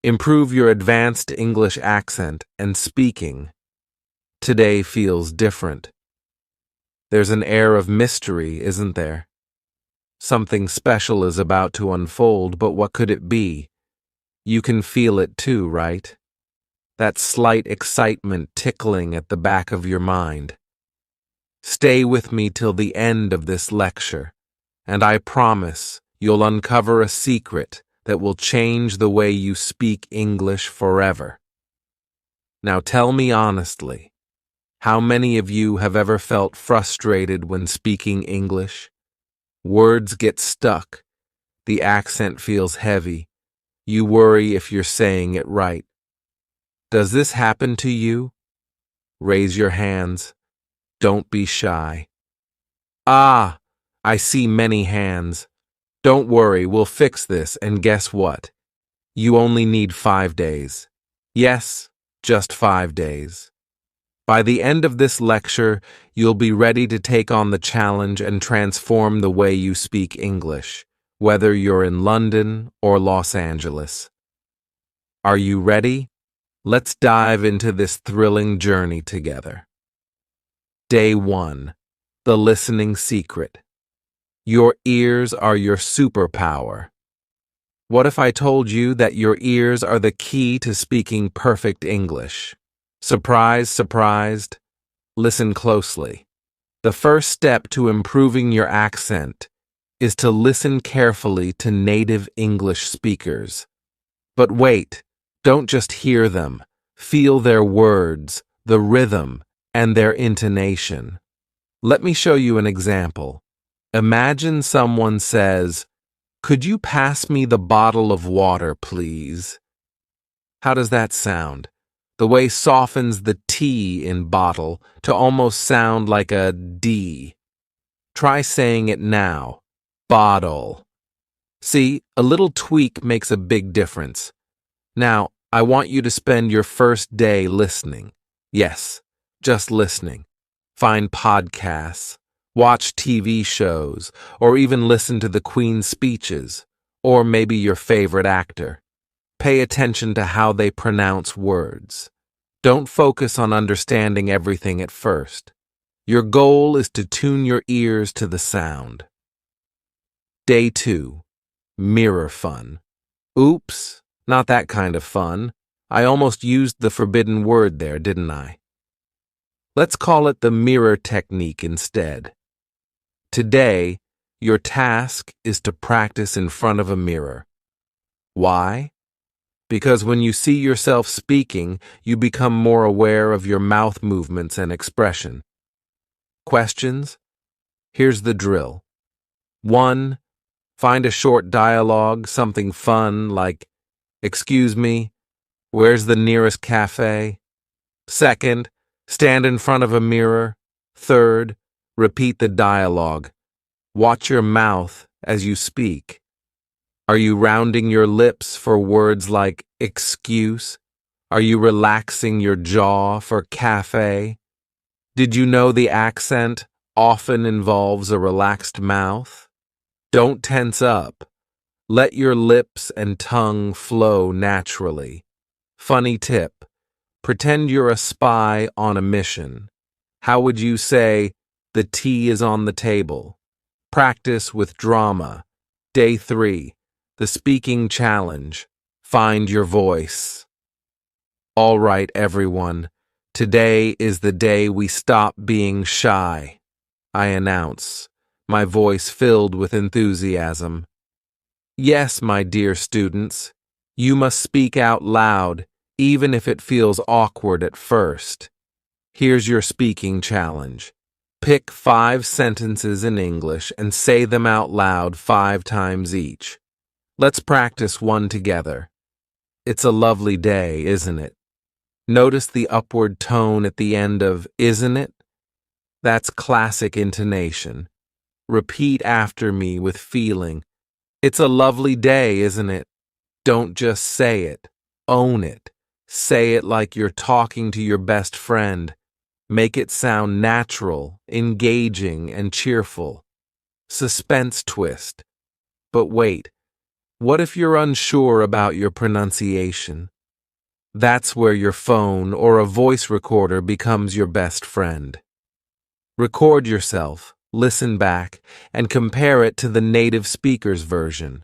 Improve your advanced English accent and speaking. Today feels different. There's an air of mystery, isn't there? Something special is about to unfold, but what could it be? You can feel it too, right? That slight excitement tickling at the back of your mind. Stay with me till the end of this lecture, and I promise you'll uncover a secret that will change the way you speak English forever. Now tell me honestly, how many of you have ever felt frustrated when speaking English? Words get stuck, the accent feels heavy, you worry if you're saying it right. Does this happen to you? Raise your hands. Don't be shy. Ah, I see many hands. Don't worry, we'll fix this, and guess what? You only need 5 days. Yes, just 5 days. By the end of this lecture, you'll be ready to take on the challenge and transform the way you speak English, whether you're in London or Los Angeles. Are you ready? Let's dive into this thrilling journey together. Day 1. The listening secret. Your ears are your superpower. What if I told you that your ears are the key to speaking perfect English? Surprised, surprised? Listen closely. The first step to improving your accent is to listen carefully to native English speakers. But wait, don't just hear them. Feel their words, the rhythm, and their intonation. Let me show you an example. Imagine someone says, "Could you pass me the bottle of water, please?" How does that sound? The way softens the T in bottle to almost sound like a D. Try saying it now. Bottle. See, a little tweak makes a big difference. Now, I want you to spend your first day listening. Yes, just listening. Find podcasts, watch TV shows, or even listen to the Queen's speeches, or maybe your favorite actor. Pay attention to how they pronounce words. Don't focus on understanding everything at first. Your goal is to tune your ears to the sound. Day 2. Mirror fun. Oops, not that kind of fun. I almost used the forbidden word there, didn't I? Let's call it the mirror technique instead. Today, your task is to practice in front of a mirror. Why? Because when you see yourself speaking, you become more aware of your mouth movements and expression. Questions? Here's the drill. 1. Find a short dialogue, something fun like, "Excuse me, where's the nearest cafe?" 2. Stand in front of a mirror. 3. Repeat the dialogue. Watch your mouth as you speak. Are you rounding your lips for words like excuse? Are you relaxing your jaw for cafe? Did you know the accent often involves a relaxed mouth? Don't tense up. Let your lips and tongue flow naturally. Funny tip. Pretend you're a spy on a mission. How would you say, "The tea is on the table"? Practice with drama. Day 3. The speaking challenge. Find your voice. All right, everyone. Today is the day we stop being shy. I announce, my voice filled with enthusiasm. Yes, my dear students, you must speak out loud, even if it feels awkward at first. Here's your speaking challenge. Pick 5 sentences in English and say them out loud 5 times each. Let's practice one together. It's a lovely day, isn't it? Notice the upward tone at the end of "isn't it"? That's classic intonation. Repeat after me with feeling. It's a lovely day, isn't it? Don't just say it. Own it. Say it like you're talking to your best friend. Make it sound natural, engaging, and cheerful. Suspense twist. But wait, What if you're unsure about your pronunciation? That's where your phone or a voice recorder becomes your best friend. Record yourself, listen back, and compare it to the native speaker's version.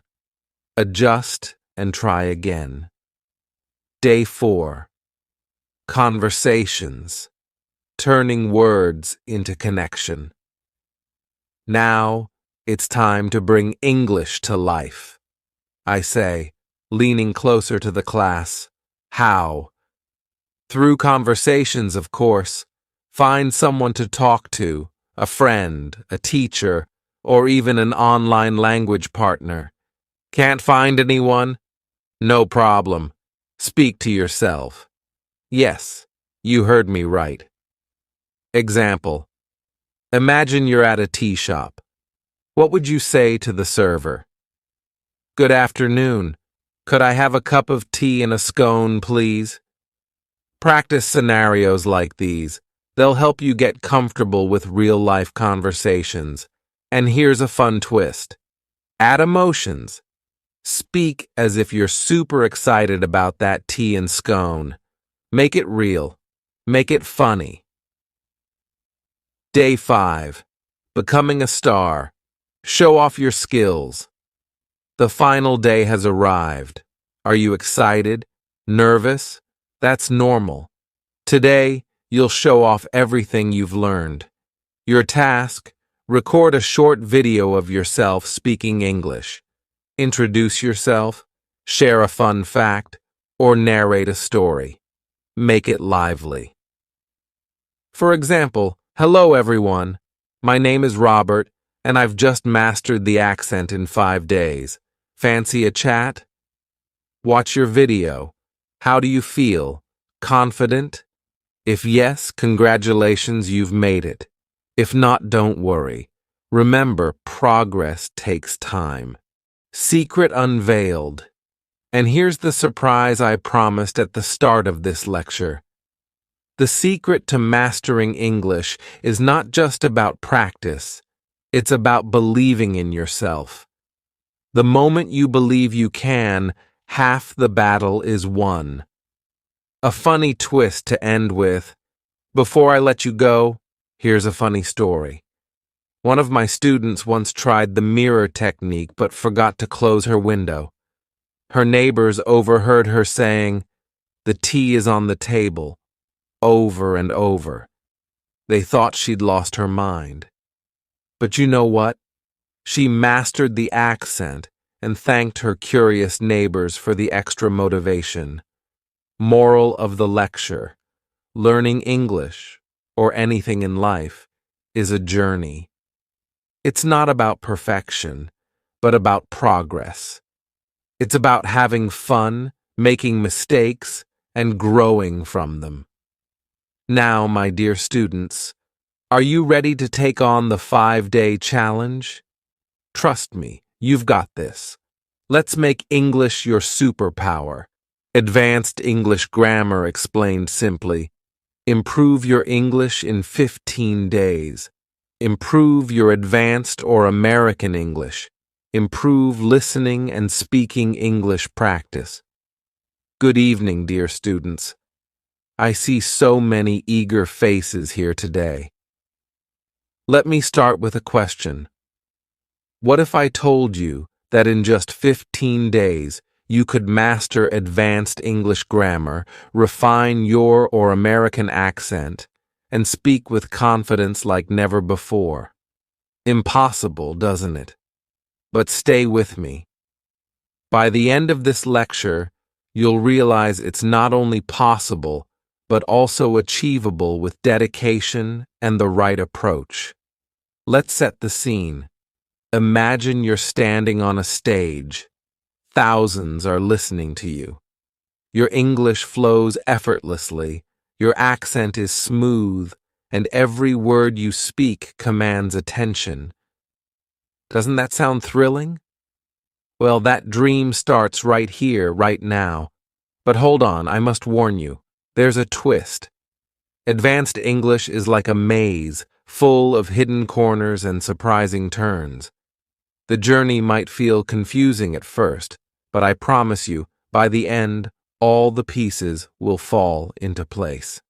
Adjust and try again. Day 4. Conversations. Turning words into connection. Now, it's time to bring English to life. I say, leaning closer to the class. How? Through conversations, of course. Find someone to talk to, a friend, a teacher, or even an online language partner. Can't find anyone? No problem. Speak to yourself. Yes, you heard me right. Example. Imagine you're at a tea shop. What would you say to the server? Good afternoon. Could I have a cup of tea and a scone, please? Practice scenarios like these. They'll help you get comfortable with real-life conversations. And here's a fun twist. Add emotions. Speak as if you're super excited about that tea and scone. Make it real. Make it funny. Day 5. Becoming a star. Show off your skills. The final day has arrived. Are you excited? Nervous? That's normal. Today, you'll show off everything you've learned. Your task: record a short video of yourself speaking English. Introduce yourself, share a fun fact, or narrate a story. Make it lively. For example, hello everyone. My name is Robert, and I've just mastered the accent in 5 days. Fancy a chat? Watch your video. How do you feel? Confident? If yes, congratulations, you've made it. If not, don't worry. Remember, progress takes time. Secret unveiled. And here's the surprise I promised at the start of this lecture. The secret to mastering English is not just about practice. It's about believing in yourself. The moment you believe you can, half the battle is won. A funny twist to end with. Before I let you go, here's a funny story. One of my students once tried the mirror technique but forgot to close her window. Her neighbors overheard her saying, "The tea is on the table," over and over. They thought she'd lost her mind. But you know what? She mastered the accent and thanked her curious neighbors for the extra motivation. Moral of the lecture: learning English, or anything in life, is a journey. It's not about perfection, but about progress. It's about having fun, making mistakes, and growing from them. Now, my dear students, are you ready to take on the 5-day challenge? Trust me, you've got this. Let's make English your superpower. Advanced English Grammar explained simply. Improve your English in 15 days. Improve your advanced or American English. Improve listening and speaking English practice. Good evening, dear students. I see so many eager faces here today. Let me start with a question. What if I told you that in just 15 days you could master advanced English grammar, refine your or American accent, and speak with confidence like never before? Impossible, doesn't it? But stay with me. By the end of this lecture, you'll realize it's not only possible, but also achievable with dedication and the right approach. Let's set the scene. Imagine you're standing on a stage. Thousands are listening to you. Your English flows effortlessly, your accent is smooth, and every word you speak commands attention. Doesn't that sound thrilling? Well, that dream starts right here, right now. But hold on, I must warn you. There's a twist. Advanced English is like a maze, full of hidden corners and surprising turns. The journey might feel confusing at first, but I promise you, by the end, all the pieces will fall into place.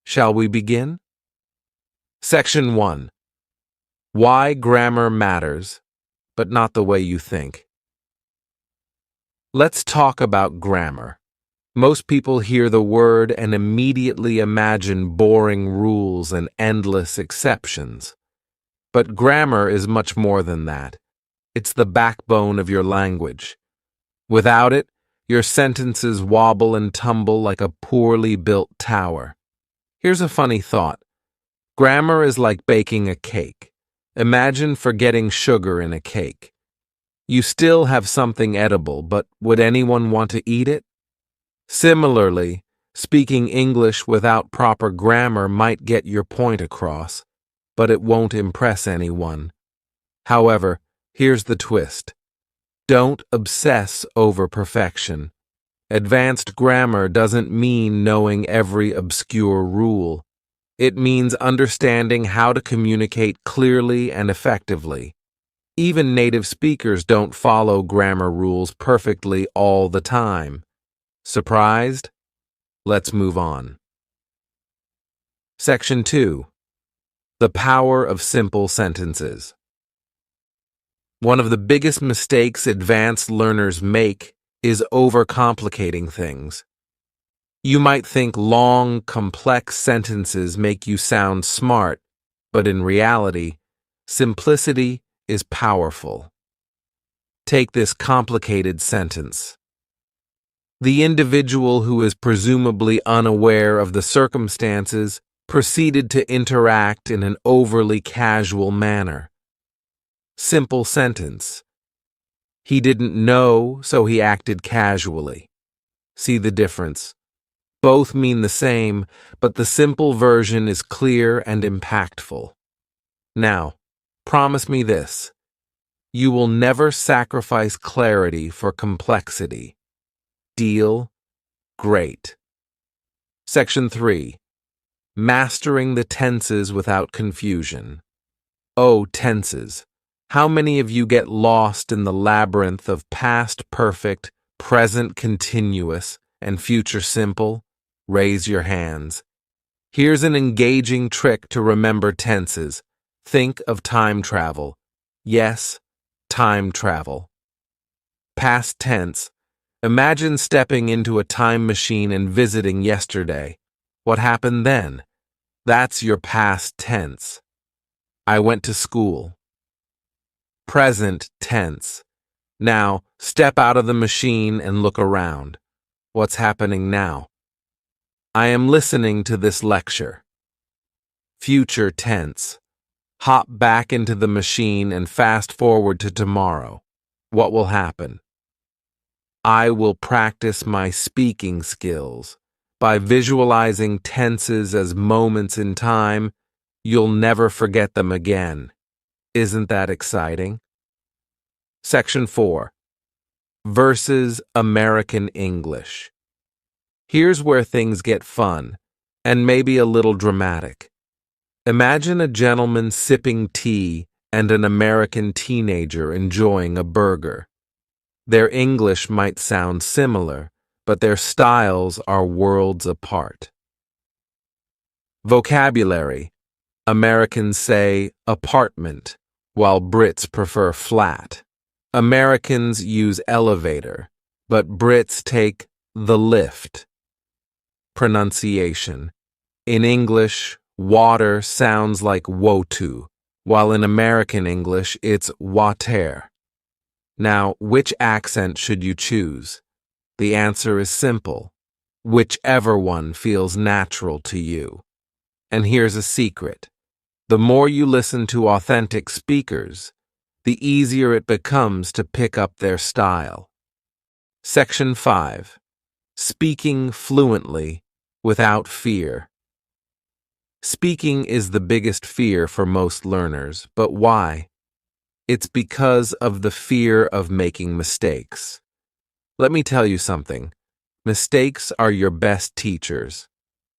Shall we begin? Section 1. Why grammar matters, but not the way you think. Let's talk about grammar. Most people hear the word and immediately imagine boring rules and endless exceptions. But grammar is much more than that. It's the backbone of your language. Without it, your sentences wobble and tumble like a poorly built tower. Here's a funny thought. Grammar is like baking a cake. Imagine forgetting sugar in a cake. You still have something edible, but would anyone want to eat it? Similarly, speaking English without proper grammar might get your point across, but it won't impress anyone. However, here's the twist. Don't obsess over perfection. Advanced grammar doesn't mean knowing every obscure rule. It means understanding how to communicate clearly and effectively. Even native speakers don't follow grammar rules perfectly all the time. Surprised? Let's move on. Section 2. The power of simple sentences. One of the biggest mistakes advanced learners make is overcomplicating things. You might think long, complex sentences make you sound smart, but in reality, simplicity is powerful. Take this complicated sentence. The individual who is presumably unaware of the circumstances proceeded to interact in an overly casual manner. Simple sentence. He didn't know, so he acted casually. See the difference? Both mean the same, but the simple version is clear and impactful. Now, promise me this. You will never sacrifice clarity for complexity. Deal? Great. Section 3. Mastering the tenses without confusion. Oh, tenses. How many of you get lost in the labyrinth of past perfect, present continuous, and future simple? Raise your hands. Here's an engaging trick to remember tenses. Think of time travel. Yes, time travel. Past tense. Imagine stepping into a time machine and visiting yesterday. What happened then? That's your past tense. I went to school. Present tense. Now, step out of the machine and look around. What's happening now? I am listening to this lecture. Future tense. Hop back into the machine and fast forward to tomorrow. What will happen? I will practice my speaking skills. By visualizing tenses as moments in time, you'll never forget them again. Isn't that exciting? Section 4. Versus American English. Here's where things get fun, and maybe a little dramatic. Imagine a gentleman sipping tea and an American teenager enjoying a burger. Their English might sound similar, but their styles are worlds apart. Vocabulary. Americans say apartment, while Brits prefer flat. Americans use elevator, but Brits take the lift. Pronunciation. In English, water sounds like wotu, while in American English it's water. Now, which accent should you choose? The answer is simple. Whichever one feels natural to you. And here's a secret. The more you listen to authentic speakers, the easier it becomes to pick up their style. Section 5. Speaking fluently without fear. Speaking is the biggest fear for most learners, but why? It's because of the fear of making mistakes. Let me tell you something. Mistakes are your best teachers.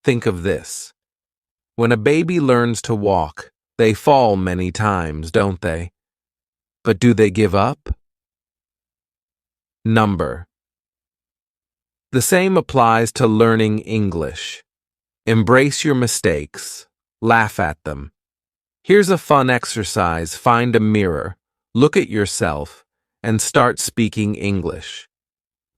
Think of this. When a baby learns to walk, they fall many times, don't they? But do they give up? number. The same applies to learning English. Embrace your mistakes. Laugh at them. Here's a fun exercise. Find a mirror, look at yourself, and start speaking English.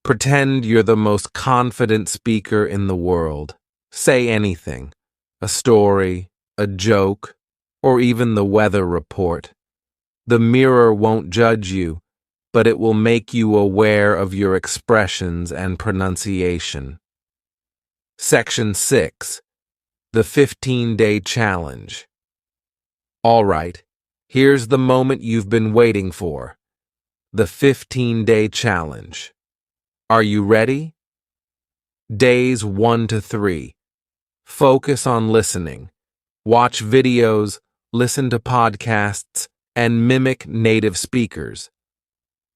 Pretend you're the most confident speaker in the world. Say anything, a story, a joke, or even the weather report. The mirror won't judge you, but it will make you aware of your expressions and pronunciation. Section 6. The 15-Day Challenge. All right, here's the moment you've been waiting for. The 15-Day Challenge. Are you ready? Days 1 to 3. Focus on listening. Watch videos, listen to podcasts, and mimic native speakers.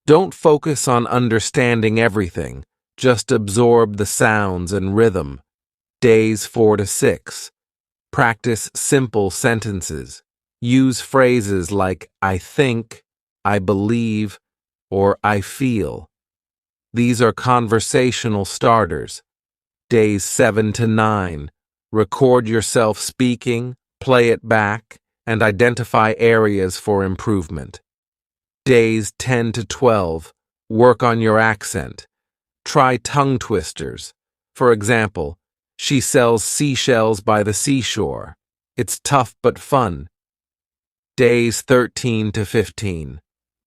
Don't focus on understanding everything. Just absorb the sounds and rhythm. Days 4 to 6. Practice simple sentences. Use phrases like I think, I believe, or I feel. These are conversational starters. Days 7 to 9. Record yourself speaking, play it back, and identify areas for improvement. Days 10 to 12. Work on your accent. Try tongue twisters. For example, she sells seashells by the seashore. It's tough but fun. Days 13 to 15.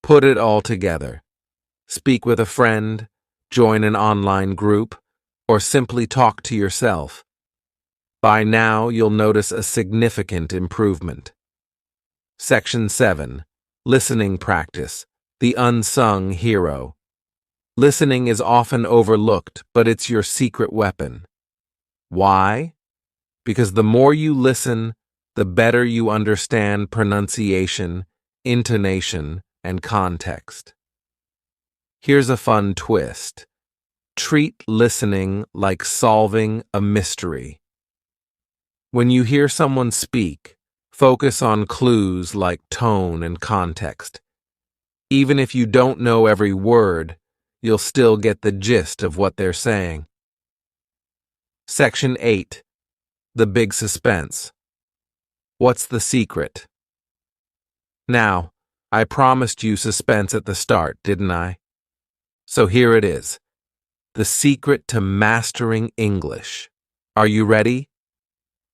Put it all together. Speak with a friend, join an online group, or simply talk to yourself. By now, you'll notice a significant improvement. Section 7. Listening practice. The unsung hero. Listening is often overlooked, but it's your secret weapon. Why? Because the more you listen, the better you understand pronunciation, intonation, and context. Here's a fun twist. Treat listening like solving a mystery. When you hear someone speak, focus on clues like tone and context. Even if you don't know every word, you'll still get the gist of what they're saying. Section 8. The big suspense. What's the secret? Now, I promised you suspense at the start, didn't I? So here it is. The secret to mastering English. Are you ready?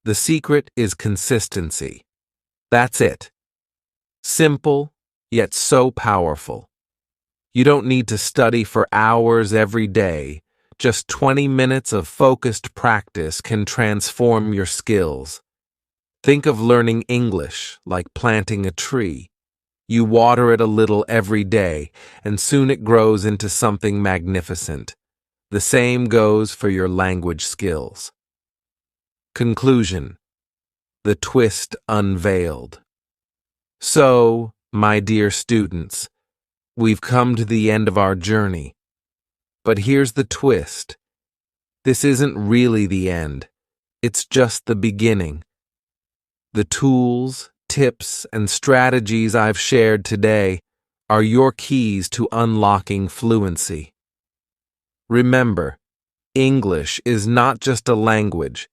The secret is consistency. That's it. Simple, yet so powerful. You don't need to study for hours every day. Just 20 minutes of focused practice can transform your skills. Think of learning English like planting a tree. You water it a little every day, and soon it grows into something magnificent. The same goes for your language skills. Conclusion. The twist unveiled. So, my dear students, we've come to the end of our journey. But here's the twist. This isn't really the end. It's just the beginning. The tools, tips, and strategies I've shared today are your keys to unlocking fluency. Remember, English is not just a language.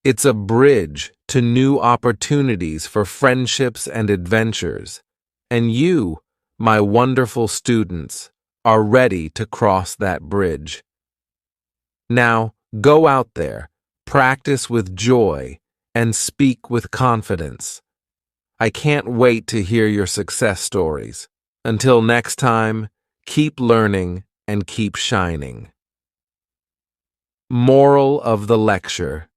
It's a bridge to new opportunities for friendships and adventures. And you, my wonderful students, are ready to cross that bridge. Now, go out there, practice with joy, and speak with confidence. I can't wait to hear your success stories. Until next time, keep learning and keep shining. Moral of the lecture.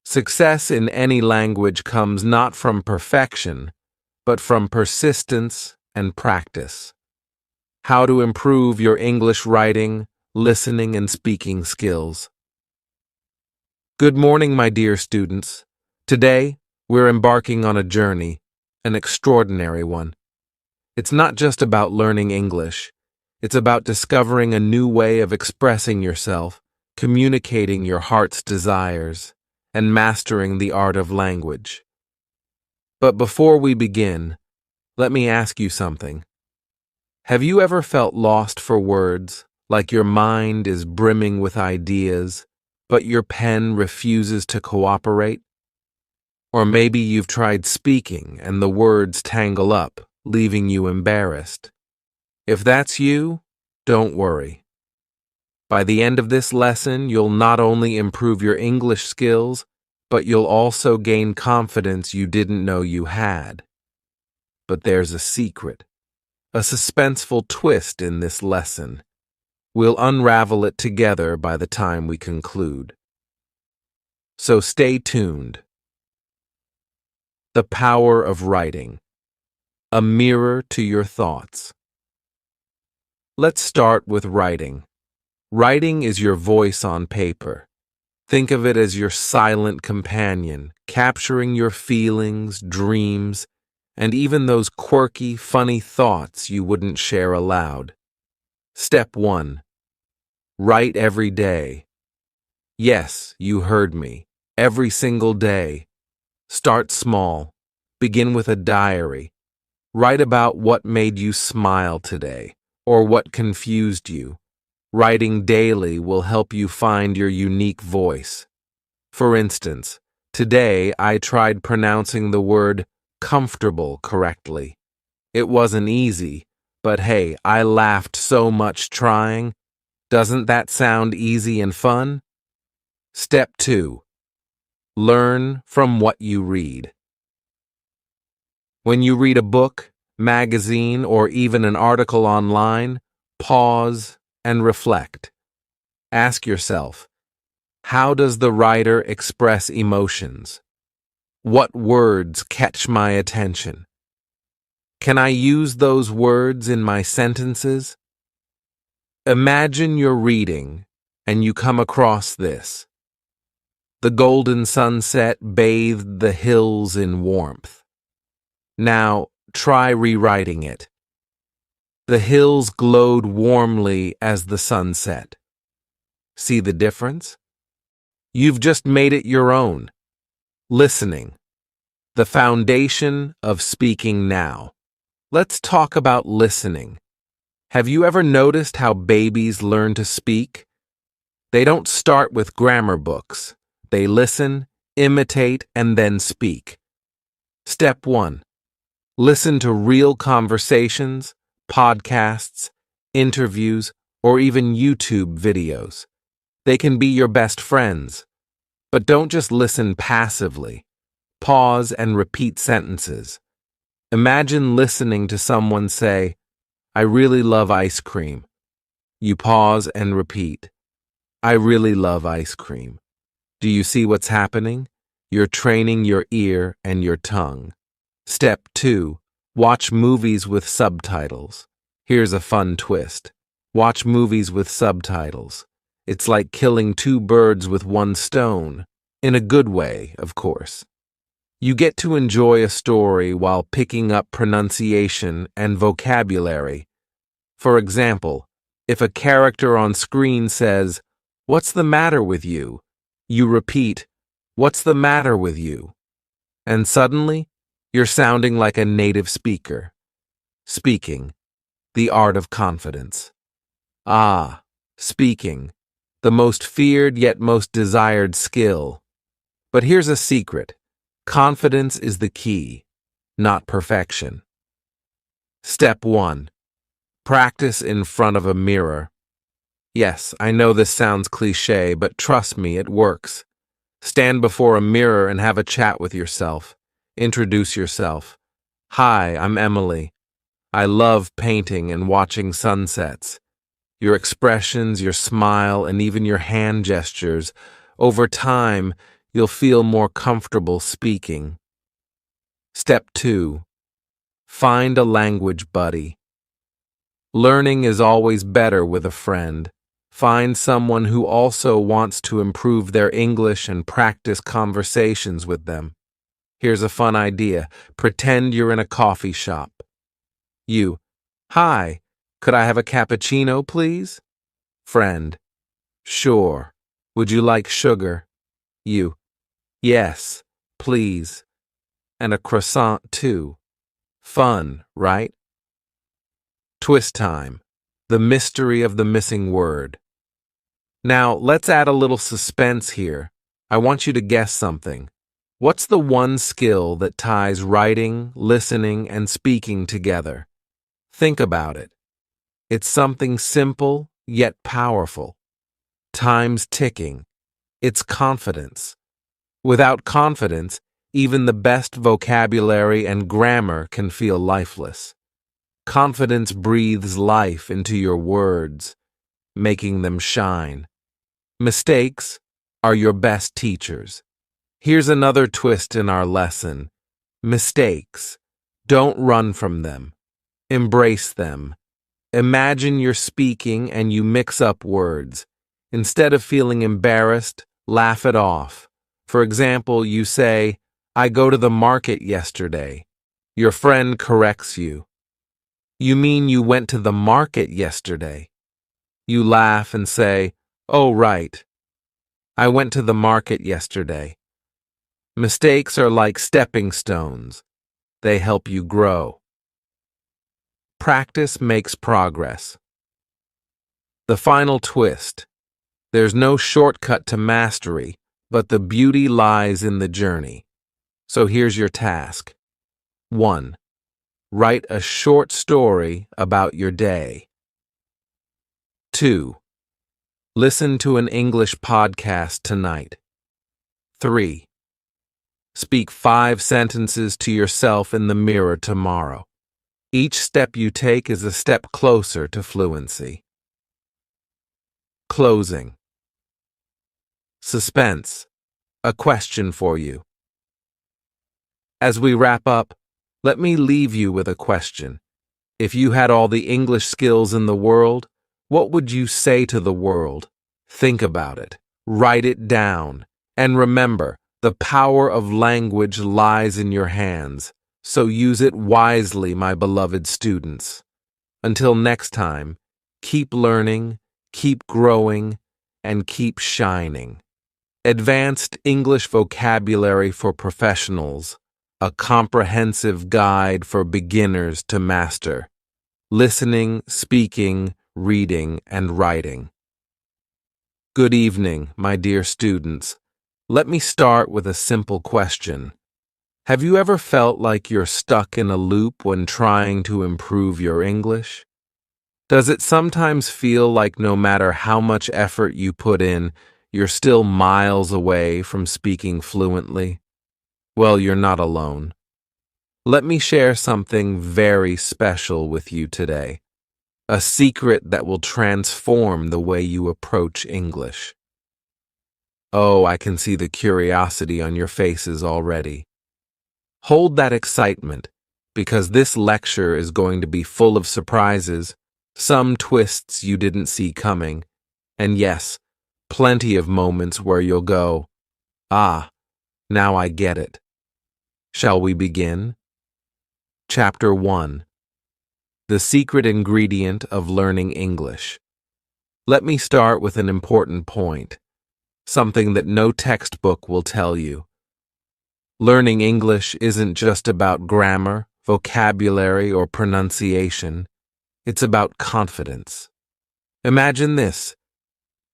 Success in any language comes not from perfection, but from persistence and practice. How to improve your English writing, listening, and speaking skills. Good morning, my dear students. Today, we're embarking on a journey, an extraordinary one. It's not just about learning English. It's about discovering a new way of expressing yourself, communicating your heart's desires, and mastering the art of language. But before we begin, let me ask you something. Have you ever felt lost for words, like your mind is brimming with ideas, but your pen refuses to cooperate? Or maybe you've tried speaking and the words tangle up, leaving you embarrassed. If that's you, don't worry. By the end of this lesson, you'll not only improve your English skills, but you'll also gain confidence you didn't know you had. But there's a secret, a suspenseful twist in this lesson. We'll unravel it together by the time we conclude. So stay tuned. The power of writing, a mirror to your thoughts. Let's start with writing. Writing is your voice on paper. Think of it as your silent companion, capturing your feelings, dreams, and even those quirky, funny thoughts you wouldn't share aloud. Step 1. Write every day. Yes, you heard me. Every single day. Start small. Begin with a diary. Write about what made you smile today, or what confused you. Writing daily will help you find your unique voice. For instance, today I tried pronouncing the word comfortable correctly. It wasn't easy, but hey, I laughed so much trying. Doesn't that sound easy and fun? Step 2. Learn from what you read. When you read a book, magazine, or even an article online, pause and reflect. Ask yourself, how does the writer express emotions? What words catch my attention? Can I use those words in my sentences? Imagine you're reading and you come across this. The golden sunset bathed the hills in warmth. Now, try rewriting it. The hills glowed warmly as the sun set. See the difference? You've just made it your own. Listening. The foundation of speaking now. Let's talk about listening. Have you ever noticed how babies learn to speak? They don't start with grammar books. They listen, imitate, and then speak. Step 1. Listen to real conversations, podcasts, interviews, or even YouTube videos. They can be your best friends. But don't just listen passively. Pause and repeat sentences. Imagine listening to someone say, I really love ice cream. You pause and repeat. I really love ice cream. Do you see what's happening? You're training your ear and your tongue. Step 2. Watch movies with subtitles. Here's a fun twist. Watch movies with subtitles. It's like killing two birds with one stone. In a good way, of course. You get to enjoy a story while picking up pronunciation and vocabulary. For example, if a character on screen says, "What's the matter with you?" you repeat, "What's the matter with you?" And suddenly, you're sounding like a native speaker. Speaking, the art of confidence. Ah, speaking, the most feared yet most desired skill. But here's a secret. Confidence is the key, not perfection. Step 1. Practice in front of a mirror. Yes, I know this sounds cliché, but trust me, it works. Stand before a mirror and have a chat with yourself. Introduce yourself. Hi, I'm Emily. I love painting and watching sunsets. Your expressions, your smile, and even your hand gestures, over time, you'll feel more comfortable speaking. Step 2. Find a language buddy. Learning is always better with a friend. Find someone who also wants to improve their English and practice conversations with them. Here's a fun idea. Pretend you're in a coffee shop. You, hi, could I have a cappuccino, please? Friend, sure. Would you like sugar? You, yes, please. And a croissant, too. Fun, right? Twist time. The mystery of the missing word. Now, let's add a little suspense here. I want you to guess something. What's the one skill that ties writing, listening, and speaking together? Think about it. It's something simple, yet powerful. Time's ticking. It's confidence. Without confidence, even the best vocabulary and grammar can feel lifeless. Confidence breathes life into your words, making them shine. Mistakes are your best teachers. Here's another twist in our lesson. Mistakes. Don't run from them. Embrace them. Imagine you're speaking and you mix up words. Instead of feeling embarrassed, laugh it off. For example, you say, "I go to the market yesterday." Your friend corrects you. "You mean you went to the market yesterday?" You laugh and say, "Oh, right. I went to the market yesterday." Mistakes are like stepping stones. They help you grow. Practice makes progress. The final twist. There's no shortcut to mastery, but the beauty lies in the journey. So here's your task. 1. Write a short story about your day. 2. Listen to an English podcast tonight. 3. Speak 5 sentences to yourself in the mirror tomorrow. Each step you take is a step closer to fluency. Closing. Suspense. A question for you. As we wrap up, let me leave you with a question. If you had all the English skills in the world, what would you say to the world? Think about it. Write it down. And remember, the power of language lies in your hands, so use it wisely, my beloved students. Until next time, keep learning, keep growing, and keep shining. Advanced English Vocabulary for Professionals, a comprehensive guide for beginners to master. Listening, speaking, reading, and writing. Good evening, my dear students. Let me start with a simple question. Have you ever felt like you're stuck in a loop when trying to improve your English? Does it sometimes feel like no matter how much effort you put in, you're still miles away from speaking fluently? Well, you're not alone. Let me share something very special with you today. A secret that will transform the way you approach English. Oh, I can see the curiosity on your faces already. Hold that excitement, because this lecture is going to be full of surprises, some twists you didn't see coming, and yes, plenty of moments where you'll go, "Ah, now I get it." Shall we begin? Chapter 1. The secret ingredient of learning English. Let me start with an important point, something that no textbook will tell you. Learning English isn't just about grammar, vocabulary, or pronunciation. It's about confidence. Imagine this.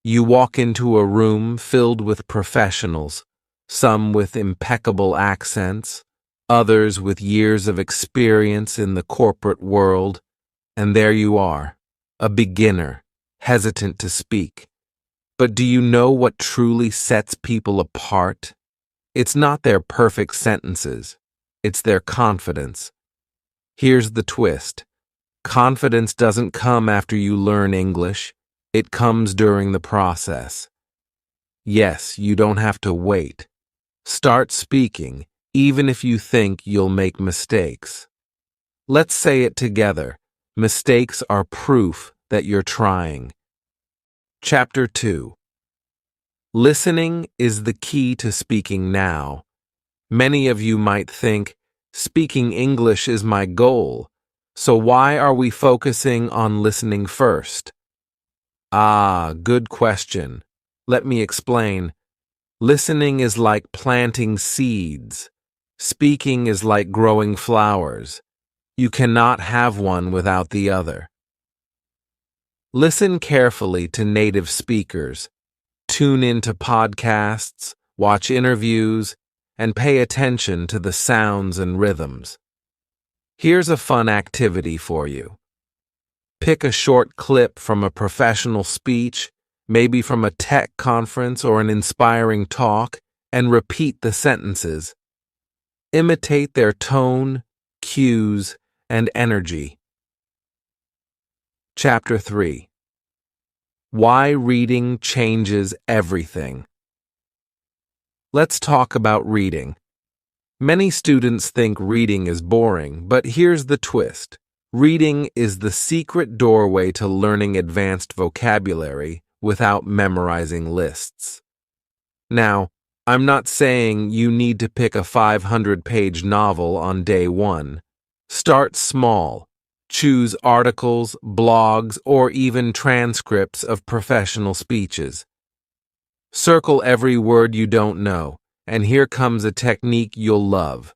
You walk into a room filled with professionals, some with impeccable accents, others with years of experience in the corporate world, and there you are, a beginner, hesitant to speak. But do you know what truly sets people apart? It's not their perfect sentences, it's their confidence. Here's the twist. Confidence doesn't come after you learn English, it comes during the process. Yes, you don't have to wait. Start speaking, even if you think you'll make mistakes. Let's say it together. Mistakes are proof that you're trying. Chapter 2. Listening is the key to speaking now. Many of you might think, speaking English is my goal, so why are we focusing on listening first? Ah, good question. Let me explain. Listening is like planting seeds. Speaking is like growing flowers. You cannot have one without the other. Listen carefully to native speakers. Tune into podcasts, watch interviews, and pay attention to the sounds and rhythms. Here's a fun activity for you. Pick a short clip from a professional speech, maybe from a tech conference or an inspiring talk, and repeat the sentences. Imitate their tone, cues, and energy. Chapter 3. Why Reading Changes Everything. Let's talk about reading. Many students think reading is boring, but here's the twist. Reading is the secret doorway to learning advanced vocabulary without memorizing lists. Now, I'm not saying you need to pick a 500-page novel on day one. Start small. Choose articles, blogs, or even transcripts of professional speeches. Circle every word you don't know, and here comes a technique you'll love.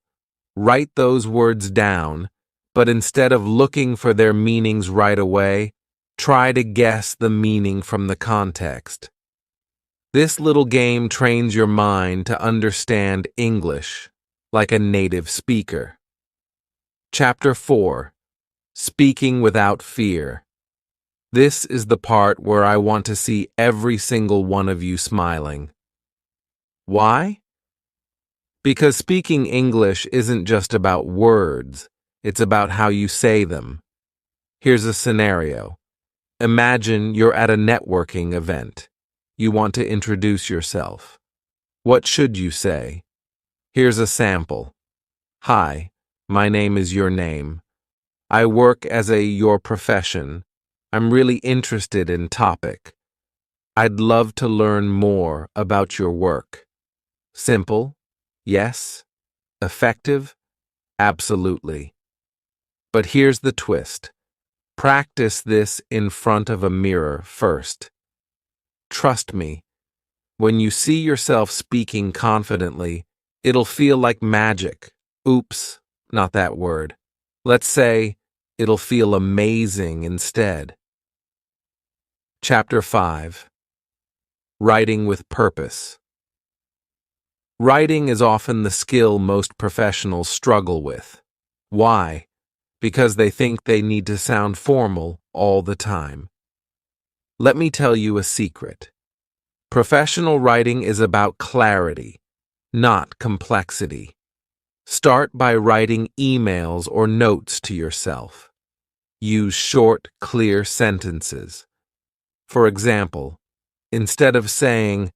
Write those words down, but instead of looking for their meanings right away, try to guess the meaning from the context. This little game trains your mind to understand English like a native speaker. Chapter 4. Speaking Without Fear. This is the part where I want to see every single one of you smiling. Why? Because speaking English isn't just about words, it's about how you say them. Here's a scenario. Imagine you're at a networking event. You want to introduce yourself. What should you say? Here's a sample. Hi, my name is your name. I work as your profession. I'm really interested in topic. I'd love to learn more about your work. Simple? Yes. Effective? Absolutely. But here's the twist. Practice this in front of a mirror first. Trust me, when you see yourself speaking confidently, it'll feel like magic. Oops, not that word. Let's say it'll feel amazing instead. Chapter 5. Writing with Purpose. Writing is often the skill most professionals struggle with. Why? Because they think they need to sound formal all the time. Let me tell you a secret. Professional writing is about clarity, not complexity. Start by writing emails or notes to yourself. Use short, clear sentences. For example, instead of saying,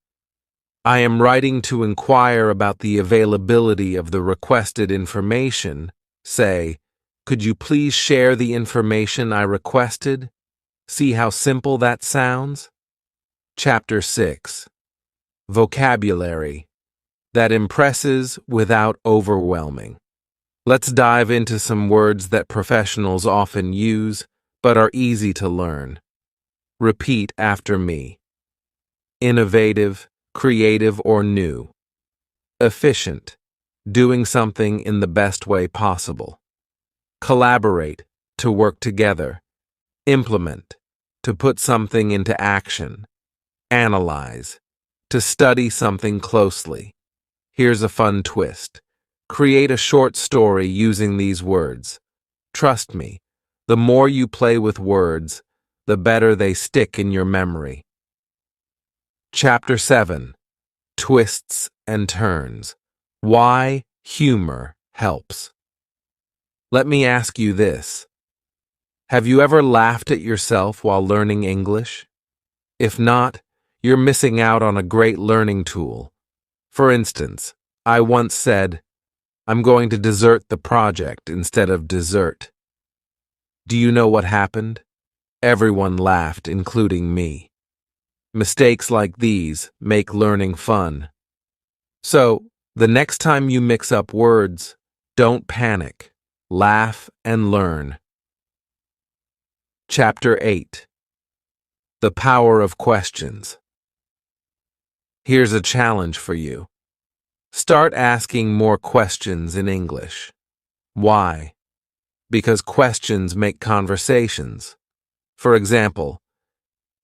I am writing to inquire about the availability of the requested information, say, could you please share the information I requested? See how simple that sounds? Chapter 6. Vocabulary. That impresses without overwhelming. Let's dive into some words that professionals often use, but are easy to learn. Repeat after me. Innovative, creative, or new. Efficient, doing something in the best way possible. Collaborate, to work together. Implement, to put something into action. Analyze, to study something closely. Here's a fun twist. Create a short story using these words. Trust me, the more you play with words, the better they stick in your memory. Chapter 7. Twists and Turns. Why humor helps. Let me ask you this. Have you ever laughed at yourself while learning English? If not, you're missing out on a great learning tool. For instance, I once said, I'm going to desert the project instead of dessert. Do you know what happened? Everyone laughed, including me. Mistakes like these make learning fun. So, the next time you mix up words, don't panic. Laugh and learn. Chapter 8. The Power of Questions. Here's a challenge for you. Start asking more questions in English. Why? Because questions make conversations. For example,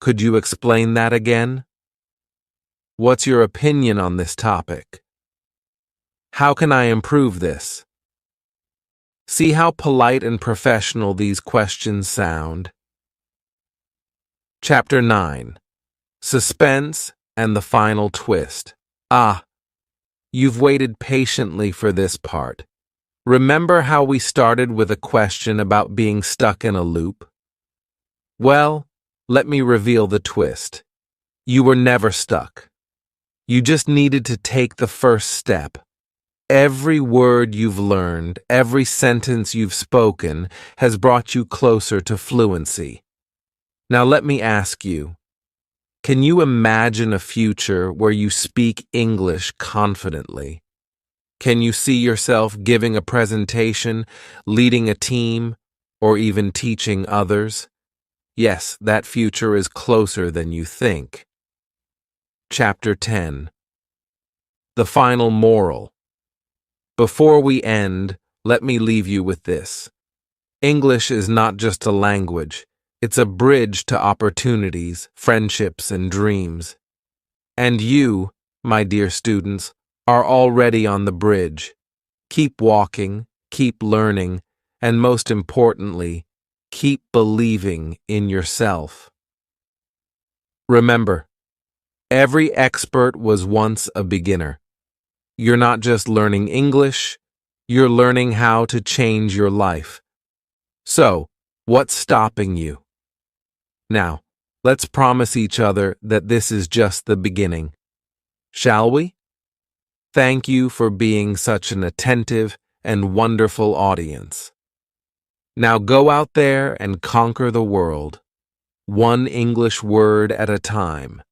Could you explain that again? What's your opinion on this topic? How can I improve this? See how polite and professional these questions sound. Chapter 9. Suspense and the final twist. Ah, you've waited patiently for this part. Remember how we started with a question about being stuck in a loop? Well, let me reveal the twist. You were never stuck. You just needed to take the first step. Every word you've learned, every sentence you've spoken has brought you closer to fluency. Now let me ask you, can you imagine a future where you speak English confidently? Can you see yourself giving a presentation, leading a team, or even teaching others? Yes, that future is closer than you think. Chapter 10. The final moral. Before we end, let me leave you with this. English is not just a language. It's a bridge to opportunities, friendships, and dreams. And you, my dear students, are already on the bridge. Keep walking, keep learning, and most importantly, keep believing in yourself. Remember, every expert was once a beginner. You're not just learning English, you're learning how to change your life. So, what's stopping you? Now, let's promise each other that this is just the beginning. Shall we? Thank you for being such an attentive and wonderful audience. Now go out there and conquer the world, one English word at a time.